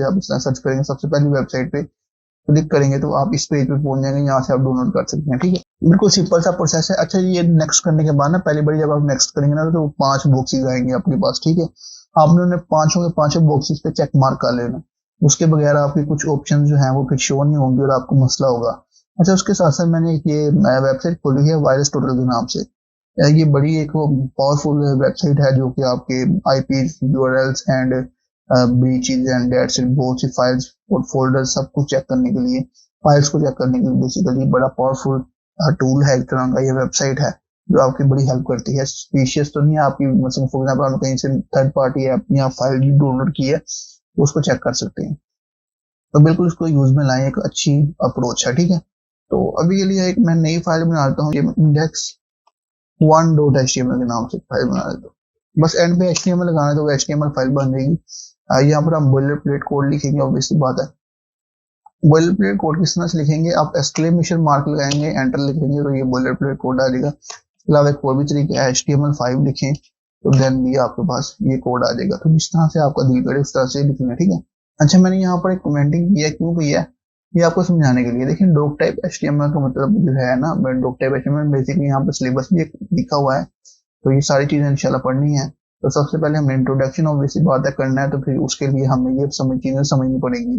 आप इस तरह सर्च करेंगे, सबसे पहली वेबसाइट पे क्लिक करेंगे तो आप इस पेज पे पहुंच जाएंगे, यहाँ से आप डाउनलोड कर सकते हैं। ठीक है, बिल्कुल सिंपल सा प्रोसेस है। अच्छा, ये नेक्स्ट करने के बाद ना पहली बार जब आप नेक्स्ट करेंगे ना तो 5 बॉक्सेस आएंगे आपके पास। ठीक है, आपने उन्हें पांचों के पांचों बॉक्सेस पे चेक मार्क कर लेना, उसके बगैर आपके कुछ ऑप्शन जो है वो फिर शो नहीं होंगे और आपको मसला होगा। अच्छा, उसके साथ साथ मैंने एक ये वेबसाइट खोली है वायरस टोटल के नाम से। ये बड़ी एक पावरफुल वेबसाइट है जो कि आपके IP URLs and breaches and that's बहुत सी फाइल्स और फोल्डर सब कुछ चेक करने के लिए, फाइल्स को चेक करने के लिए बेसिकली बड़ा पावरफुल टूल है। एक तरह का ये वेबसाइट है जो आपकी बड़ी हेल्प करती है। स्पीशियस तो नहीं है आपकी, मतलब फॉर एग्जाम्पल आपने कहीं से थर्ड पार्टी ऐप या फाइल डाउनलोड की है तो उसको चेक कर सकते हैं। तो बिल्कुल इसको यूज में लाएं, एक अच्छी अप्रोच है। ठीक है, तो अभी के लिए एक मैं नई फाइल बना लेता हूँ, इंडेक्स 1.html के नाम से फाइल बना लेता हूँ। बस एंड पे html लगाना है तो वो html फाइल बन जाएगी। यहाँ पर हम बॉयलर प्लेट कोड लिखेंगे, ऑब्वियसली बात है। बॉयलर प्लेट कोड किस तरह से लिखेंगे, आप एक्सक्लेमेशन मार्क लगाएंगे, एंटर लिखेंगे तो ये बॉयलर प्लेट कोड आ जाएगा। इसके अलावा एक और भी तरीका है, HTML5 लिखें तो देन भी आपके पास ये कोड आ जाएगा। तो जिस तरह से आपका दिल करे उस तरह से लिखना है। ठीक है, अच्छा मैंने यहाँ पर एक कमेंटिंग किया, क्यों किया ये आपको समझाने के लिए। देखिए डॉक टाइप HTML का मतलब जो है ना, डॉक टाइप HTML बेसिकली यहाँ पर सिलेबस भी लिखा हुआ है, तो ये सारी चीजें इंशाल्लाह पढ़नी है। तो सबसे पहले हमें इंट्रोडक्शन ऑब्वियसली बात है करना है, तो फिर उसके लिए हमें ये चीजें समझनी पड़ेगी।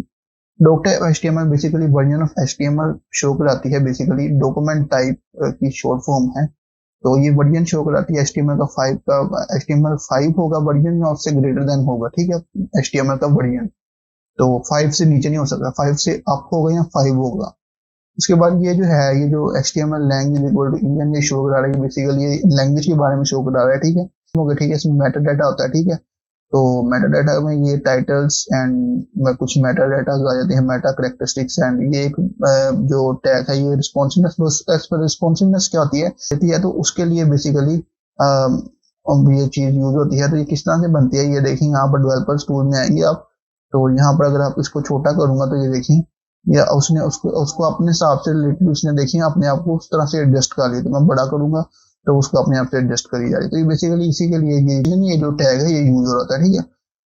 Doc type HTML basically version of HTML show कराती है, बेसिकली डॉक्यूमेंट टाइप की शॉर्ट फॉर्म है। तो ये वर्जन शो कराती है HTML का 5 का, HTML5 होगा वर्जन या उससे ग्रेटर देन होगा। ठीक है, HTML का वर्जन तो 5 से नीचे नहीं हो सकता, 5 से अप होगा या 5 होगा। उसके बाद ये जो है, ये जो HTML language equal to Indian ये शो करा रहा है, बेसिकली ये लैंग्वेज के बारे में शो करा रहा है। ठीक है, ठीक है, इसमें मेटा डाटा होता है। ठीक है, तो मेटा डाटा में ये टाइटल्स एंड कुछ मेटा डाटा आ जाते हैं, मेटा करेक्टरिस्टिक्स एंड ये एक जो टैग है ये रिस्पॉन्सिवनेस। रिस्पॉन्सिवनेस क्या होती है तो उसके लिए बेसिकली ये चीज यूज होती है। तो ये किस तरह से बनती है ये देखें, यहाँ पर डेवलपर्स टूल में आएंगे आप, तो यहाँ पर अगर आप इसको छोटा करूंगा तो ये देखें, या उसने उसको अपने हिसाब से रिलेटेड उसने देखिए अपने आप को उस तरह से एडजस्ट कर लिया। तो मैं बड़ा करूंगा तो उसको अपने आप से एडजस्ट करी जा रही है। तो ये बेसिकली इसी के लिए ये जो टैग है ये यूज हो रहा है। ठीक है,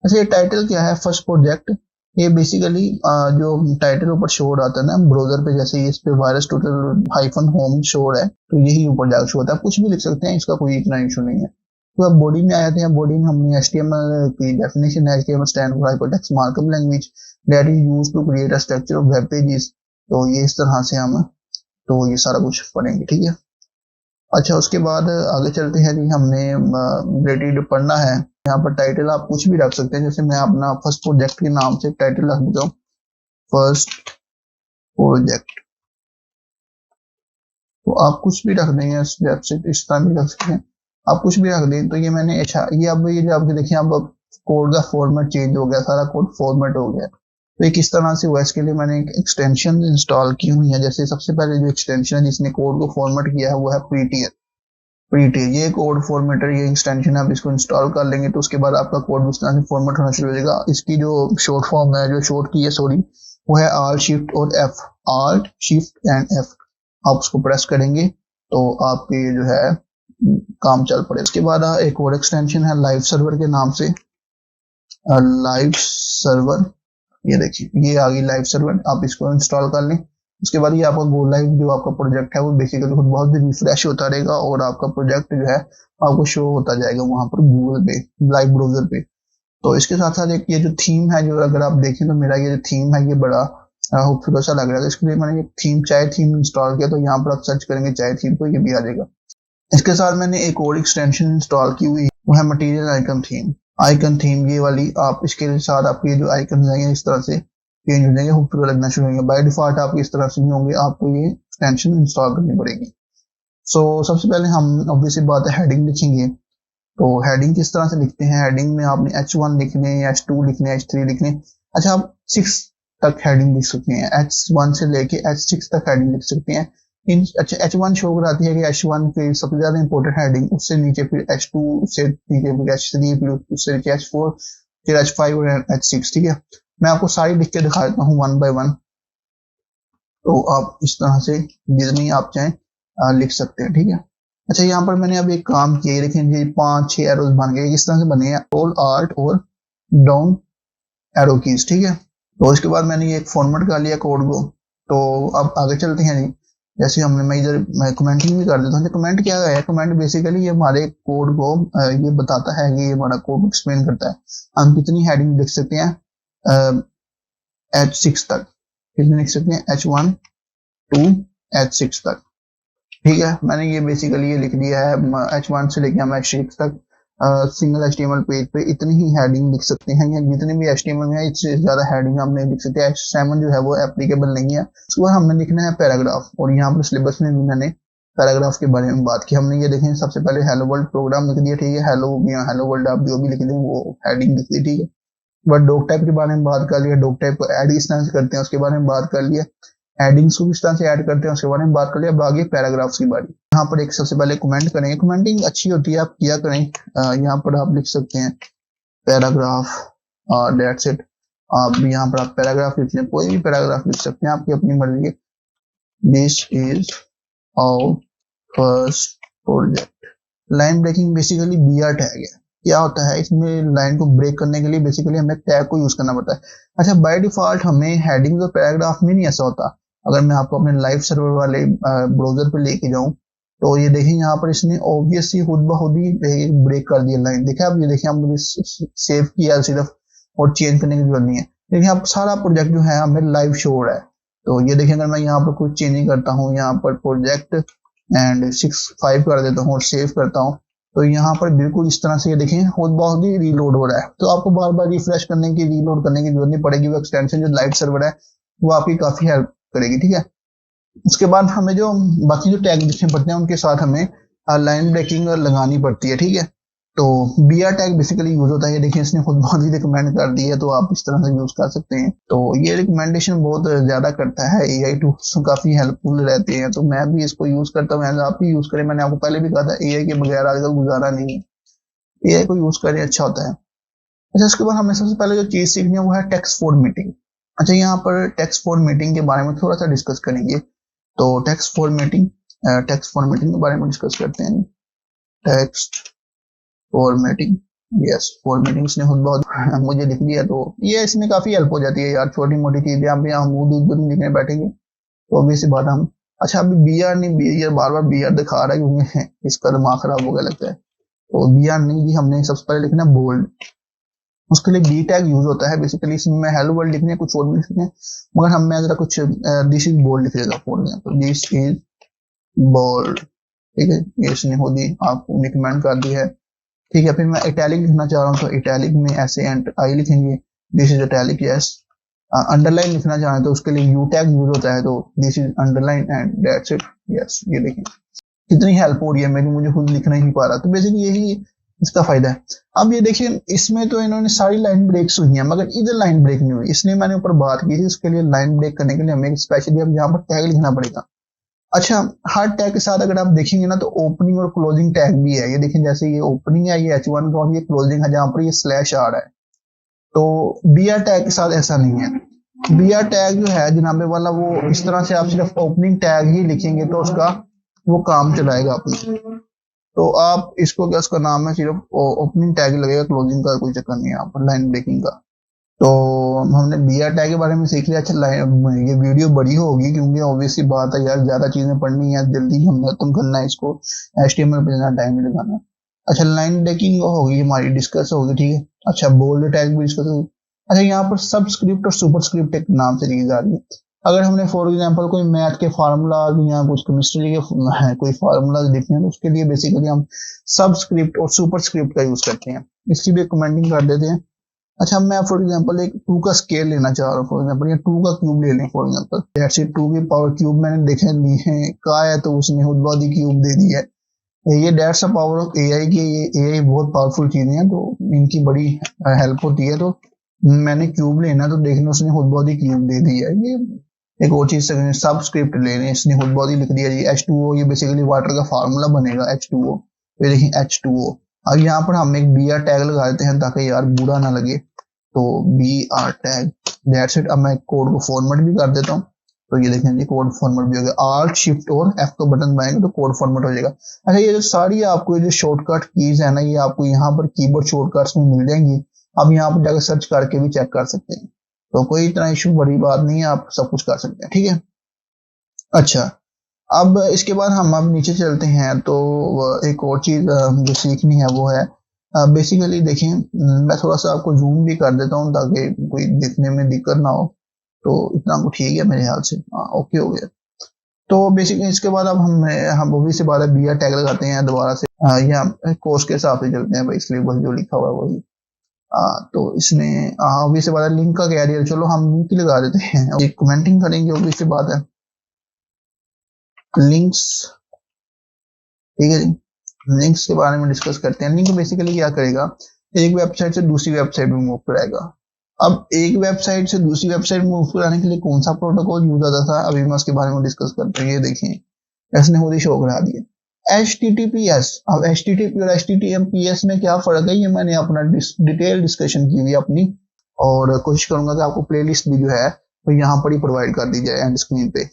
अच्छा ये टाइटल क्या है, फर्स्ट प्रोजेक्ट। ये बेसिकली जो टाइटल ऊपर शो हो रहा था ना ब्राउजर पे, जैसे इस पे virus total hyphen home show है तो यही ऊपर जाकर शो होता है। कुछ भी लिख सकते हैं, इसका कोई इतना इशू नहीं है। तो अब बॉडी में आए थे, बॉडी में हमने HTML की डेफिनेशन है, HTML stand for hypertext markup language that is used to create a structure of web pages. तो ये इस तरह से हम तो ये सारा कुछ पढ़ेंगे। ठीक है, अच्छा उसके बाद आगे चलते हैं जी, हमने रिलेटेड पढ़ना है। यहाँ पर टाइटल आप कुछ भी रख सकते हैं, जैसे मैं अपना फर्स्ट प्रोजेक्ट के नाम से टाइटल रख देता हूँ, फर्स्ट प्रोजेक्ट। तो आप कुछ भी रख देंगे, वेबसाइट इस तरह भी रख सकते हैं, आप कुछ भी रख दें। तो ये मैंने अच्छा ये अब ये जो आपके देखिए अब कोड का फॉर्मेट चेंज हो गया, सारा कोड फॉर्मेट हो गया। तो ये किस तरह से हुआ, इसके लिए मैंने एक एक्सटेंशन इंस्टॉल की हुई है। जैसे सबसे पहले जो एक्सटेंशन है जिसने कोड को फॉर्मेट किया है वो है प्रीटियर। ये कोड फॉर्मेटर, ये एक्सटेंशन है, आप इसको इंस्टॉल कर लेंगे तो उसके बाद आपका कोड उस तरह से फॉर्मेट होना शुरू हो जाएगा। इसकी जो शॉर्ट फॉर्म है, जो शॉर्ट की है सॉरी, वो है Alt Shift और F, Alt Shift and F। आप उसको प्रेस करेंगे तो आपके जो है काम चल पड़े। उसके बाद एक और एक्सटेंशन है लाइव सर्वर के नाम से, लाइव सर्वर। ये देखिए ये आ गई लाइव सर्वर, आप इसको इंस्टॉल कर लें। उसके बाद ये आपका गो लाइव जो आपका प्रोजेक्ट है वो बेसिकली खुद बहुत रिफ्रेश होता रहेगा और आपका प्रोजेक्ट जो है आपको शो होता जाएगा वहां पर गूगल पे लाइव ब्राउजर पे। तो इसके साथ साथ एक ये जो थीम है, जो अगर आप देखें तो मेरा ये जो थीम है ये बड़ा खूबसूरत सा लग रहा है। तो इसके लिए मैंने थीम चाय थीम इंस्टॉल किया, तो यहाँ पर आप सर्च करेंगे चाय थीम तो ये भी आ जाएगा। इसके साथ मैंने एक और एक्सटेंशन इंस्टॉल की हुई, वो है material icon theme. Icon theme ये वाली, आप इसके साथ आपके जो आइकन आएंगे इस तरह से चेंज हो जाएंगे, खूबसूरत लगना शुरू होंगे। बाय डिफॉल्ट आप इस तरह से नहीं होंगे, आपको ये एक्सटेंशन इंस्टॉल करनी पड़ेगी। सो सबसे पहले हम ऑब्वियसली बात है हेडिंग लिखेंगे। तो हेडिंग किस तरह से लिखते हैं, हेडिंग में आपने H1 लिखने, H2 लिखने, H3 लिखने। अच्छा आप 6 तक हेडिंग लिख सकते हैं, H1 से लेके H6 तक हेडिंग लिख सकते हैं। अच्छा H1 शो कराती है कि H1 फिर सबसे ज्यादा इंपॉर्टेंट हेडिंग, उससे नीचे फिर H2, उससे नीचे फिर H3, फिर उससे नीचे H4, फिर H5 और H6। ठीक है, मैं आपको सारी लिख के दिखा देता हूँ वन बाय वन, तो आप इस तरह से जितनी आप चाहें लिख सकते हैं। ठीक है, अच्छा यहाँ पर मैंने अब एक काम किया, ये देखें ये 5-6 एरोज बन गए। किस तरह से बने हैं, ऑल आर्ट और डाउन एरो कीज। ठीक है, तो इसके बाद मैंने ये एक फॉर्मेट कर लिया कोड को। तो अब आगे चलते हैं जी। जैसे हमने मैं इधर मैं कमेंटिंग भी कर देता हूँ। कमेंट क्या है? कमेंट बेसिकली ये हमारे कोड को ये बताता है कि ये हमारा कोड एक्सप्लेन करता है हम कितनी हेडिंग लिख सकते हैं H6 तक, कितनी लिख सकते हैं H1 to H6 तक। ठीक है, मैंने ये बेसिकली ये लिख दिया है H1 से लेके हम H6 तक सिंगल HTML पेज पे इतनी ही हेडिंग लिख सकते हैं, या जितने भी HTML में है इससे ज्यादा हेडिंग हम नहीं लिख सकते। H7 जो है वो एप्लीकेबल नहीं है। उसके बाद हमने लिखना है पैराग्राफ, और यहाँ पर सिलेबस में भी मैंने पैराग्राफ के बारे में बात की। हमने ये देखें सबसे पहले हेलो वर्ल्ड प्रोग्राम लिख दिया, ठीक है, हेलो या हेलो वर्ल्ड आप जो भी लिख दें वो हेडिंग लिख दी, ठीक है। बट डॉक टाइप के बारे में बात कर लिया, डॉक टाइप को एड किस तरह से करते हैं उसके बारे में बात कर लिया, हेडिंग्स को किस तरह से ऐड करते हैं उसके बारे में बात कर लिया। अब आगे पैराग्राफ्स की बारी। यहाँ पर एक सबसे पहले कमेंट करेंगे, कमेंटिंग अच्छी होती है, आप किया करें। यहाँ पर आप लिख सकते हैं पैराग्राफ, दैट्स इट। आप यहाँ पर आप पैराग्राफ लिख लें, कोई भी पैराग्राफ लिख सकते हैं, आपकी अपनी मर्जी है। This is our first project. Line breaking basically BR tag है। क्या होता है इसमें? लाइन को ब्रेक करने के लिए बेसिकली हमें टैग को यूज करना पड़ता है। अच्छा, बाय डिफॉल्ट हमें हेडिंग और पैराग्राफ में नहीं ऐसा होता। अगर मैं आपको अपने लाइव सर्वर वाले ब्राउजर पे लेके जाऊं तो ये देखें यहाँ पर इसने ऑब्वियसली खुद ब खुद ही ब्रेक कर दिया लाइन। देखिए आप, ये देखें आप, मुझे सेव किया सिर्फ और चेंज करने की जरूरत नहीं है। देखिए आप, सारा प्रोजेक्ट जो है हमें लाइव शो हो रहा है। तो ये देखें अगर मैं यहाँ पर कुछ चेंजिंग करता हूँ, यहाँ पर प्रोजेक्ट एंड 6.5 कर देता हूँ और सेव करता हूँ, तो यहाँ पर बिल्कुल इस तरह से ये देखें खुद बहुत ही रीलोड हो रहा है। तो आपको बार बार रिफ्रेश करने की, रीलोड करने की जरूरत नहीं पड़ेगी। वो एक्सटेंशन जो लाइव सर्वर है वो आपकी काफी हेल्प करेगी, ठीक है। उसके बाद हमें जो बाकी जो टैग लिखने पड़ते हैं उनके साथ हमें लाइन ब्रेकिंग लगानी पड़ती है, ठीक है। तो BR टैग बेसिकली यूज होता है। ये देखिए इसने खुद बहुत ही रिकमेंड कर दी है, तो आप इस तरह से यूज कर सकते हैं। तो ये रिकमेंडेशन बहुत ज्यादा करता है, AI टूल्स काफी हेल्पफुल रहते हैं, तो मैं भी इसको यूज करता हूँ। आप भी यूज करें, मैंने आपको पहले भी कहा था AI के बगैर आजकल गुजारा नहीं है। AI को यूज करें, अच्छा होता है। अच्छा, उसके बाद हमें सबसे पहले जो चीज सीखनी है वो है टेक्स्ट फॉर्मेटिंग। अच्छा, यहाँ पर टेक्स्ट फॉर्मेटिंग के बारे में थोड़ा सा डिस्कस करेंगे। तो टेक्स्ट फॉर्मेटिंग के बारे में डिस्कस करते हैं। टेक्स्ट फॉर्मेटिंग, यस, फॉर्मेटिंग ने खुद बहुत मुझे लिख दिया, तो ये इसमें काफी हेल्प हो जाती है यार। छोटी मोटी चीजें आप यहाँ मुंह दूध लिखने बैठेंगे तो ऑब्वियसली बात हम। अच्छा, अभी BR नहीं, ये बार बार BR दिखा रहा है क्योंकि इसका दिमाग खराब हो गया लगता है। तो BR नहीं जी, हमने सबसे पहले लिखना बोल्ड। उसके लिए B टैग यूज होता है। बेसिकली इसमें हेलो वर्ल्ड लिखने कुछ और भी लिख सकते हैं, मगर हम मैं जरा कुछ दिस इज बोल्ड लिख देता हूँ for example, this is bold, ठीक है। ये इसने खुद ही आपको रिकमेंड कर दी है, ठीक है। फिर मैं इटैलिक लिखना चाह रहा हूँ, तो इटैलिक में ऐसे एंड आई लिखेंगे, this is italic, yes. Underline लिखना चाह रहे हैं तो उसके लिए U टैग यूज होता है, तो this is underline and that's it, yes. ये देखें कितनी हेल्प हो रही है मेरी, मुझे खुद लिखना ही नहीं पा रहा। तो बेसिकली यही इसका फायदा है। अब ये देखिए इसमें तो इन्होंने सारी लाइन ब्रेक्स हुई हैं, मगर इधर लाइन ब्रेक नहीं हुई, इसलिए मैंने ऊपर बात की थी। उसके लिए लाइन ब्रेक करने के लिए हमें स्पेशली अब यहाँ पर टैग लिखना पड़ेगा। अच्छा, हर टैग के साथ अगर आप देखेंगे ना तो ओपनिंग और क्लोजिंग टैग भी है। ये देखें जैसे ये ओपनिंग है, ये H1 का, और ये क्लोजिंग है जहां पर ये स्लैश आ रहा है। तो BR टैग के साथ ऐसा नहीं है। BR टैग जो है जनाबे वाला, वो इस तरह से आप सिर्फ ओपनिंग टैग ही लिखेंगे तो उसका वो काम चलाएगा अपने। तो आप इसको क्या, उसका नाम है सिर्फ ओपनिंग टैग लगेगा, क्लोजिंग का कोई चक्कर नहीं है यहाँ पर, लाइन ब्रेकिंग का। तो हमने BR टैग के बारे में सीख लिया। अच्छा, ये वीडियो बड़ी होगी क्योंकि ऑब्वियसली बात है यार, ज्यादा चीजें पढ़नी है, जल्दी हमने खत्म करना है इसको, HTML पे ज्यादा टाइम नहीं लगाना। अच्छा, लाइन ब्रेकिंग होगी हमारी, डिस्कस होगी, ठीक है। अच्छा, बोल्ड टैग भी डिस्कस होगी। अच्छा, यहाँ पर सबस्क्रिप्ट और सुपरस्क्रिप्ट एक नाम से चीज आ रही है। अगर हमने फॉर एग्जांपल कोई मैथ के फार्मूलाज या कुछ केमिस्ट्री के कोई फार्मूलाज लिखने हैं तो उसके लिए बेसिकली हम सबस्क्रिप्ट और सुपरस्क्रिप्ट का यूज करते हैं। इसकी भी कमेंटिंग कर देते हैं। अच्छा, मैं फॉर एग्जांपल एक 2 का स्केल लेना चाह रहा हूँ, फॉर एग्जांपल ये 2 का क्यूब ले लें फॉर एग्जांपल, दैट्स इट। 2 की पावर क्यूब मैंने देखे ली है, कहा है तो उसने खुद बहुत ही क्यूब दे दी है। ये that's the power of AI की। ये AI बहुत पावरफुल चीजें हैं, तो इनकी बड़ी हेल्प होती है। तो मैंने क्यूब लेना तो देखना उसने खुद बहुत ही क्यूब दे दी है। ये एक और चीज सबस्क्रिप्ट ले लें, इसने खुद बहुत ही लिख दिया जी H2O। ये बेसिकली वाटर का फार्मूला बनेगा H2O। ये देखिए H2O। अब यहाँ पर हम एक BR टैग लगा देते हैं ताकि यार बुरा ना लगे, तो BR टैग, दैट्स इट। अब मैं कोड को फॉर्मेट भी कर देता हूँ, तो ये देखें जी कोड फॉर्मेट भी हो गया। Alt Shift और F का बटन दबाएंगे तो कोड फॉर्मेट हो जाएगा। अच्छा, ये जो सारी आपको ये जो शॉर्टकट कीज है ना, ये आपको यहाँ पर कीबोर्ड शॉर्टकट्स में मिल जाएंगी। अब यहाँ पर जाकर सर्च करके भी चेक कर सकते हैं। तो कोई इतना इशू बड़ी बात नहीं है, आप सब कुछ कर सकते हैं, ठीक है। अच्छा, अब इसके बाद हम अब नीचे चलते हैं, तो एक और चीज जो सीखनी है वो है बेसिकली देखिए, मैं थोड़ा सा आपको जूम भी कर देता हूँ ताकि कोई देखने में दिक्कत ना हो। तो इतना को ठीक है मेरे ख्याल से, हाँ ओके हो गया। तो बेसिकली इसके बाद अब हम मूवी से बाद बिया टैग लगाते हैं दोबारा से, या कोर्स के हिसाब से चलते हैं भाई, सिलेबस जो लिखा हुआ है वही। तो इसमें ऑब्वियस सी बात है, लिंक का क्या है, चलो हम लिंक ही लगा देते हैं, कमेंटिंग करेंगे, ऑब्वियस सी बात है, लिंक्स, ठीक है जी। लिंक्स के बारे में डिस्कस करते हैं। लिंक बेसिकली क्या करेगा, एक वेबसाइट से दूसरी वेबसाइट में मूव कराएगा। अब एक वेबसाइट से दूसरी वेबसाइट में मूव कराने के लिए कौन सा प्रोटोकॉल यूज होता था, अभी मैं उसके बारे में डिस्कस करते हैं। ये देखिए इसने खुद ही शो करा दिया HTTPS। अब HTTP और HTTPS में क्या फर्क है, ये मैंने अपना डिटेल डिस्कशन की हुई अपनी, और कोशिश करूंगा कि आपको प्लेलिस्ट भी जो है तो यहाँ पर ही प्रोवाइड कर दी जाए, एंड स्क्रीन पे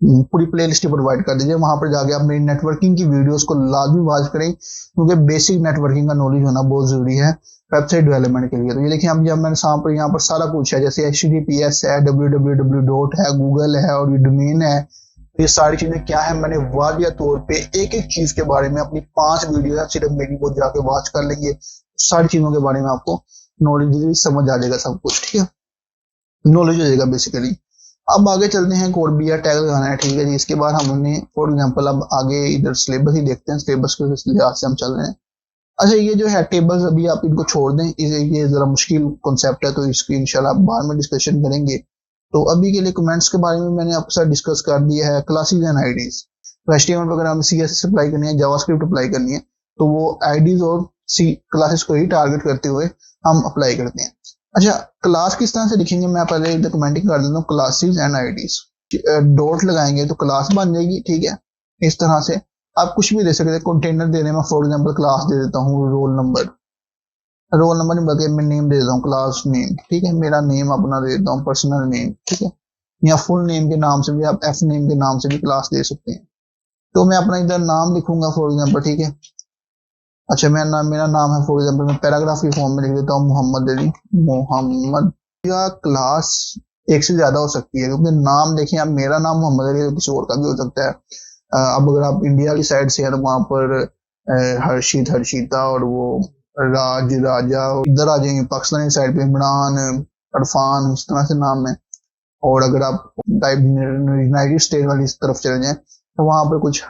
पूरी प्लेलिस्ट प्रोवाइड कर दीजिए। वहां पर जाके आप मेरी नेटवर्किंग की वीडियोस को लाजमी वॉच करें, क्योंकि बेसिक नेटवर्किंग का नॉलेज होना बहुत जरूरी है वेबसाइट डेवलपमेंट के लिए। तो ये देखिए, अब जब मैंने यहाँ पर सारा कुछ है, जैसे HTTPS है, www डॉट है, गूगल है, और ये डोमेन है। तो ये सारी चीजें क्या है, मैंने वादिया तौर पे एक एक चीज के बारे में अपनी 5 वीडियो सिर्फ मेरी वो जाके वॉच कर लेंगे, सारी चीजों के बारे में आपको नॉलेज समझ आ जाएगा, सब कुछ ठीक है, नॉलेज हो जाएगा बेसिकली। अब आगे चलते हैं, कोड बिया टैग लगाना है, ठीक है जी। इसके बाद हमने फॉर एग्जांपल अब आगे इधर सिलेबस ही देखते हैं, सिलेबस के लिहाज से हम चल रहे हैं। अच्छा, ये जो है टेबल्स अभी आप इनको छोड़ दें, ये जरा मुश्किल कॉन्सेप्ट है, तो इसकी इंशाल्लाह बाद में डिस्कशन करेंगे। तो अभी के लिए कमेंट्स के बारे में मैंने आपके साथ डिस्कस कर दिया है। क्लासेस एंड आईडीज, तो HTML वगैरह हमें CSS अप्लाई करनी है, जावास्क्रिप्ट अप्लाई करनी है, तो वो आईडीज और सी क्लासेस को ही टारगेट करते हुए हम अप्लाई करते हैं। अच्छा, क्लास किस तरह से लिखेंगे, मैं पहले कमेंटिंग कर देता हूँ, क्लासेस एंड आईडीज, डॉट लगाएंगे तो क्लास बन जाएगी, ठीक है। इस तरह से आप कुछ भी दे सकते हैं, कंटेनर देने में फॉर एग्जांपल क्लास दे देता हूँ रोल नंबर, रोल नंबर नहीं बल्कि मैं नेम दे देता हूँ, क्लास नेम, ठीक है, मेरा नेम अपना दे देता हूँ, पर्सनल नेम, ठीक है, या फुल नेम के नाम से भी आप F नेम के नाम से भी क्लास दे सकते हैं। तो मैं अपना इधर नाम लिखूंगा फॉर एग्जांपल, ठीक है। अच्छा, मेरा नाम है फॉर एग्जांपल, मैं पैराग्राफ की फॉर्म में लिख देता हूँ मोहम्मद अली, मोहम्मद, या क्लास एक से ज्यादा हो सकती है, क्योंकि नाम देखिए, अब मेरा नाम मोहम्मद अली तो किसी और का भी हो सकता है। अब अगर आप इंडिया वाली साइड से है तो वहां पर हर्षित, हर्षिता, और वो राज, राजा, इधर आ जाएंगे पाकिस्तानी साइड पे इमरान, अरफान, इस तरह से नाम है। और अगर आप यूनाइटेड स्टेट वाली इस तरफ चले जाएं तो वहां पर कुछ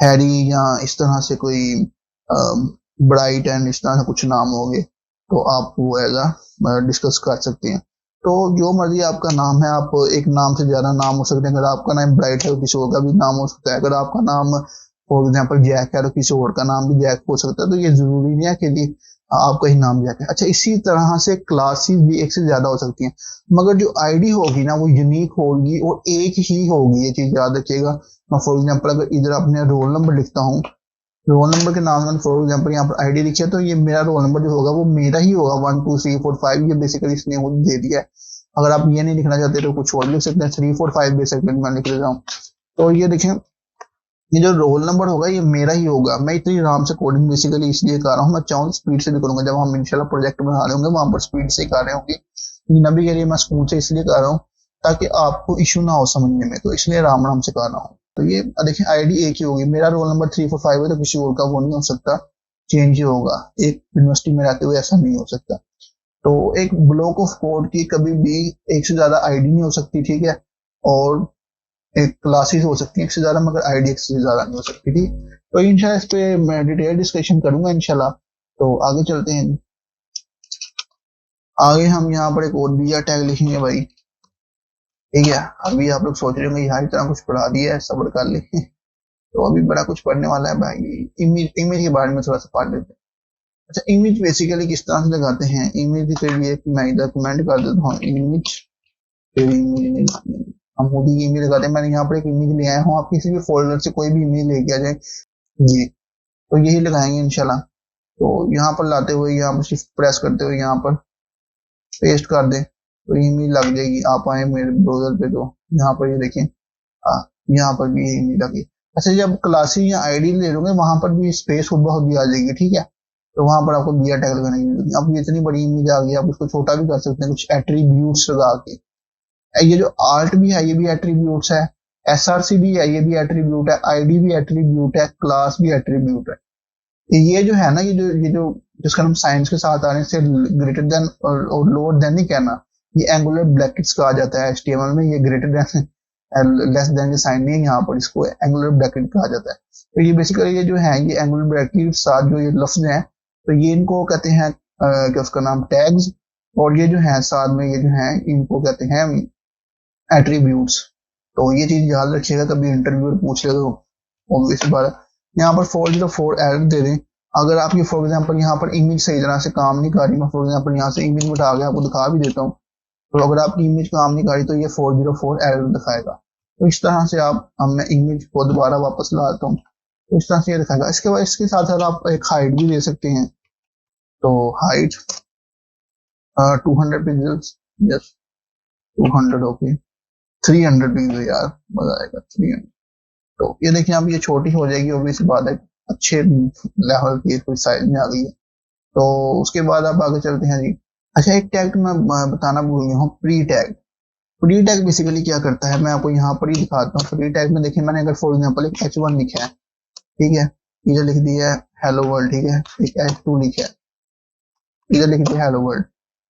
हैरी या इस तरह से कोई ब्राइट एंड इस तरह से कुछ नाम होंगे, तो आप वो एज डिस्कस कर सकते हैं। तो जो मर्जी आपका नाम है, आप एक नाम से ज्यादा नाम हो सकते हैं। अगर आपका नाम ब्राइट है तो किसी और का भी नाम हो सकता है। अगर आपका नाम फॉर एग्जांपल जैक है तो किसी और का नाम भी जैक हो सकता है। तो ये जरूरी नहीं है कि जी आपका ही नाम जैक है। अच्छा, इसी तरह से क्लासेस भी एक से ज्यादा हो सकती हैं, मगर जो आईडी होगी ना वो यूनिक होगी और एक ही होगी, ये चीज याद रखिएगा। मैं फॉर एग्जांपल अगर इधर अपने रोल नंबर लिखता हूँ, रोल नंबर के नाम में फॉर एग्जांपल यहाँ पर आईडी लिखी है, तो ये मेरा रोल नंबर जो होगा वो मेरा ही होगा, 1 2 3 4 5, ये बेसिकली इसने खुद दे दिया है। अगर आप ये नहीं लिखना चाहते तो कुछ और लिख सकते हैं, 3 4 5 बेसिकली मैं लिख देता हूँ। तो ये देखें, ये जो रोल नंबर होगा ये मेरा ही होगा। मैं इतनी आराम से कोडिंग बेसिकली इसलिए कर रहा हूँ, मैं चाहूँ स्पीड से भी करूंगा, जब हम इंशाल्लाह प्रोजेक्ट बना रहे होंगे वहां पर स्पीड से कर रहे होंगे, लेकिन अभी के लिए मैं स्कूल से इसलिए कर रहा हूँ ताकि आपको इशू ना हो समझने में, तो इसलिए आराम आराम से कर रहा हूँ। तो ये देखिए, आईडी एक ही होगी, मेरा रोल नंबर 3 4 5 है तो किसी और का वो नहीं हो सकता, चेंज ही होगा। एक यूनिवर्सिटी में रहते हुए ऐसा नहीं हो सकता। तो एक ब्लॉक ऑफ कोड की कभी भी एक से ज्यादा आईडी नहीं हो सकती, ठीक है, और एक क्लासेस हो सकती है एक से ज्यादा, मगर आईडी एक से ज्यादा नहीं हो सकती थी। तो इंशाल्लाह इस पे मैं डिटेल डिस्कशन करूंगा इंशाल्लाह। तो आगे चलते हैं, आगे हम यहाँ पर एक और भी टैग लिखेंगे भाई, ठीक है। अभी आप लोग सोच रहे होंगे यार इतना कुछ पढ़ा दिया है, सब्र कर ले तो अभी बड़ा कुछ पढ़ने वाला है भाई। इमेज के बारे में थोड़ा सा पढ़ लेते हैं। अच्छा, इमेज बेसिकली किस तरह से लगाते हैं, इमेज के लिए मैं इधर कमेंट कर देता हूँ, इमेज, हम खुद ही इमेज लगाते हैं। मैंने यहाँ पर एक इमेज ले आया हूँ, आप किसी भी फोल्डर से कोई भी इमेज लेके आ जाए जी, तो यही लगाएंगे इंशाल्लाह। तो यहाँ पर लाते हुए यहाँ पर शिफ्ट प्रेस करते हुए यहाँ पर पेस्ट कर दें तो इमेज लग जाएगी। आप आए मेरे ब्राउजर पे तो यहाँ पर ये देखें, यहाँ पर भी इमेज लगी। अच्छा, जब क्लासेस या आईडी ले लोगे वहां पर भी स्पेस खुद ब खुद आ जाएगी, ठीक है। तो वहां पर आपको BR टैग लगाने की जरूरत नहीं। अब ये इतनी बड़ी इमेज आ गई, आप उसको छोटा भी कर सकते हैं कुछ एट्रीब्यूट्स लगा के। ये जो आर्ट भी है ये भी एट्रीब्यूट्स है, SRC भी है ये भी एट्रीब्यूट है, ID भी एट्रीब्यूट है, क्लास भी एट्रीब्यूट है। ये जो है ना, ये जो जिसका हम साइंस के साथ आने से ग्रेटर देन और लोअर देन नहीं कहना, ये एंगुलर ब्रैकेट्स कहा जाता है HTML में। ये ग्रेटर देन लेस देन के साइन नहीं है यहाँ पर, इसको एंगुलर ब्रैकेट कहा जाता है। तो ये बेसिकली ये जो है ये एंगुलर ब्रैकेट के साथ जो ये लफ्ज हैं, तो ये इनको कहते हैं क्या उसका नाम टैग्स, और ये जो है साथ में ये जो है इनको कहते हैं एट्रीब्यूट्स। तो ये चीज याद रखिएगा, कभी इंटरव्यूअर पूछ ले तो ऑब्वियस बात है। यहाँ पर 404 एरर दे दें। अगर आपकी फॉर एग्जांपल यहाँ पर इमेज सही तरह से काम नहीं कर रही, मैं फॉर एग्जांपल यहाँ से इमेज उठा के आपको दिखा भी देता हूँ, तो अगर आपकी इमेज काम नहीं कर रही तो ये 404 एरर दिखाएगा। तो इस तरह से आप, अब मैं इमेज को दोबारा वापस लाता हूँ, तो इस तरह से ये दिखाएगा। इसके बाद इसके साथ साथ आप एक हाइट भी दे सकते हैं। तो height 200 pixels, yes 200, okay 300 pixel यार, मजा आएगा 300। तो ये देखिए अब ये छोटी हो जाएगी, ऑब्वियस बात है, अच्छे लेवल की कोई साइज में आ गई है। तो उसके बाद आप आगे चलते हैं जी। अच्छा एक टैग तो मैं बताना भूल गया हूँ, pre tag. Pre tag basically क्या करता है, मैं आपको यहाँ पर ही दिखाता हूँ। प्री टैग में देखिए मैंने अगर फॉर एग्जांपल एक H1 लिखा है, ठीक है, इधर लिख दिया है हेलो वर्ल्ड, ठीक है, एक H2 लिखा है, इधर लिख दिया हेलो वर्ल्ड।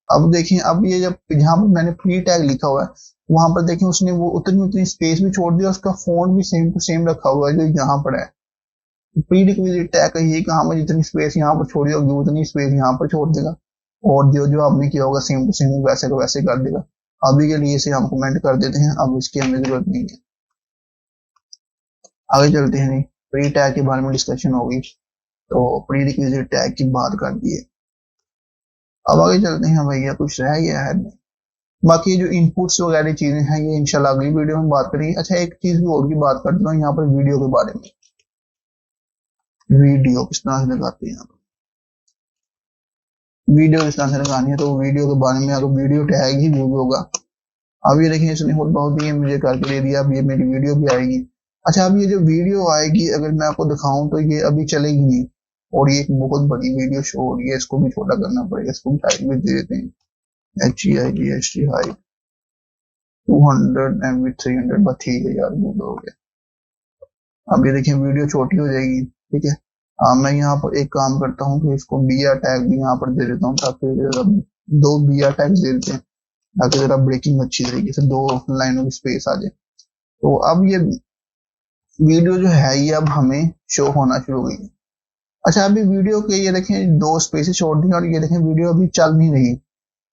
अब देखिए अब ये जब यहाँ पर मैंने प्री टैग लिखा हुआ है, वहां पर देखिए उसने वो उतनी उतनी स्पेस भी छोड़ दिया, उसका फॉन्ट भी सेम टू सेम रखा हुआ है जो यहाँ पर है। प्री रिक्विजिट टैग का यही काम है, जितनी स्पेस यहाँ पर छोड़ी होगी उतनी स्पेस यहाँ पर छोड़ देगा, और जो जो आपने किया होगा सेम टू सेम वैसे को वैसे कर देगा। अभी के लिए इसे हम कमेंट कर देते हैं, अब इसकी हमें जरूरत नहीं है। आगे चलते हैं, नहीं प्री टैग के बारे में डिस्कशन होगी, तो प्री रिक्विजिट टैग की बात कर दी है। अब आगे चलते हैं भैया, कुछ रह गया है नहीं। बाकी जो इनपुट्स वगैरह चीजें हैं ये इंशाल्लाह अगली वीडियो में बात करेंगे। अच्छा एक चीज भी और की बात करता हूँ यहाँ पर वीडियो के बारे में। वीडियो किस तरह से लगाते हैं, वीडियो किस तरह से लगानी है, तो वीडियो के बारे में, अगर वीडियो टैग ही यूज होगा। अब ये देखिए इसने खुद बहुत ही मुझे करके दे दिया, अब ये मेरी वीडियो भी आएगी। अच्छा अब ये जो वीडियो आएगी अगर मैं आपको दिखाऊं तो ये अभी चलेगी नहीं, और ये एक बहुत बड़ी वीडियो शो हो रही है, इसको भी छोटा करना पड़ेगा, इसको भी हाइट भी दे देते हैं, HEIGHT हाइट 200 MB 300, बस ठीक है यार, बहुत हो गया। अब ये देखिए वीडियो छोटी हो जाएगी, ठीक है। मैं यहाँ पर एक काम करता हूँ कि इसको BR टैग भी यहाँ पर दे देता हूँ, ताकि दो BR टैग दे देते हैं, ताकि जरा ब्रेकिंग अच्छी तरीके से 2 लाइनों की स्पेस आ जाए। तो अब ये वीडियो जो है ये अब हमें शो होना शुरू हो गई। अच्छा अभी वीडियो के ये देखें 2 स्पेसेस छोड़ दी, और ये देखें वीडियो अभी चल नहीं रही।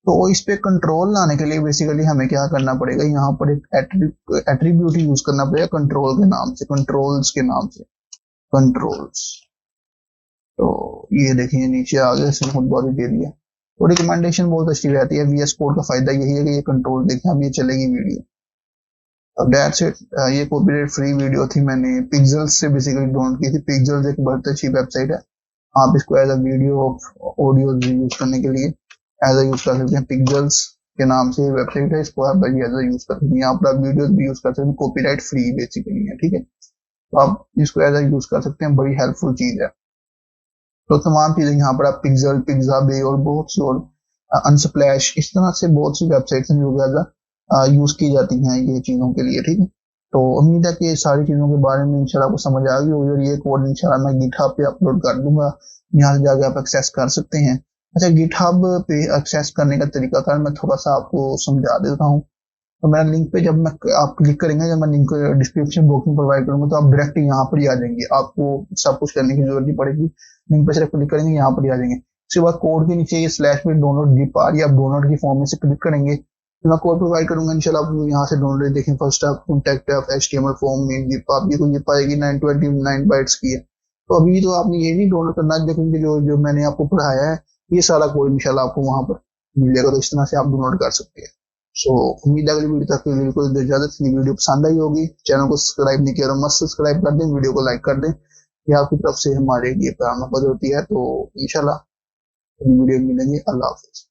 तो इस पे कंट्रोल लाने के लिए बेसिकली हमें क्या करना पड़ेगा, यहाँ पर एक एट्रीब्यूट यूज करना पड़ेगा कंट्रोल के नाम से, कंट्रोल्स के नाम से, कंट्रोल्स। तो ये देखिए नीचे आ गया, इसने खुद बॉडी दे दिया। तो रिकमेंडेशन बहुत अच्छी रहती है, VS कोड का फायदा यही है कि ये कंट्रोल देखें, अब ये चलेगी वीडियो। अब दैट्स इट, ये कॉपीराइट फ्री वीडियो थी, मैंने पिक्सेल्स से बेसिकली डाउनलोड की थी। पिक्सेल्स एक बहुत अच्छी वेबसाइट है, आप इसको as a video audio use करने के लिए एज अ यूज कर सकते हैं। पिक्सेल्स के नाम से वेबसाइट है, इसको आप एज अ यूज कर सकते हैं। यहाँ पर आप वीडियो भी यूज कर सकते हैं, कॉपीराइट फ्री बेसिकली है, ठीक है। तो आप इसको एज अ यूज कर सकते हैं, बड़ी हेल्पफुल चीज है। तो तमाम चीजें यहाँ पर आप पिक्सल, पिक्साबे और बहुत सी और अनस्प्लैश, इस तरह से बहुत सी वेबसाइट्स हैं जो यूज की जाती हैं ये चीजों के लिए, ठीक है। तो उम्मीद है कि ये सारी चीजों के बारे में इंशाल्लाह आपको समझ आ गई होगी, और ये कोड इंशाल्लाह मैं गिटहब पे अपलोड कर दूंगा, यहाँ से जाके आप एक्सेस कर सकते हैं। अच्छा गिटहब पे एक्सेस करने का तरीका कार मैं थोड़ा सा आपको समझा देता हूँ। तो मेरा लिंक पे जब मैं आप क्लिक करेंगे, जब मैं लिंक डिस्क्रिप्शन बॉक्स में प्रोवाइड करूंगा, तो आप डायरेक्ट यहाँ पर ही आ जाएंगे, आपको सब कुछ करने की जरूरत नहीं पड़ेगी। लिंक पे सिर्फ क्लिक करेंगे, यहाँ पर ही आ जाएंगे। उसके बाद कोड के नीचे ये स्लैश में डाउनलोड जिप आ रही है, आप डाउनलोड की फॉर्म में से क्लिक करेंगे, तो मैं कोड प्रोवाइड करूंगा इंशाल्लाह, आप यहाँ से डाउनलोड देखें। फर्स्ट आप कॉन्टैक्ट ऑफ HTML फॉर्म में जिप, आपकी कोई जिप आएगी 929 बाइट्स की है। तो अभी तो आपने ये नहीं डाउनलोड करना, लेकिन जो जो मैंने आपको पढ़ाया है ये सारा कोड इंशाल्लाह आपको वहां पर मिलेगा, तो इस तरह से आप डाउनलोड कर सकते हैं। सो उम्मीद है अगली वीडियो तक बिल्कुल इजाजत। वीडियो पसंद आई होगी, चैनल को सब्सक्राइब नहीं किया तो मस्त सब्सक्राइब कर दें, वीडियो को लाइक कर दें, ये आपकी तरफ से हमारे लिए प्यार मोहब्बत होती है। तो इंशाल्लाह वीडियो मिलेंगे, अल्लाह हाफिज।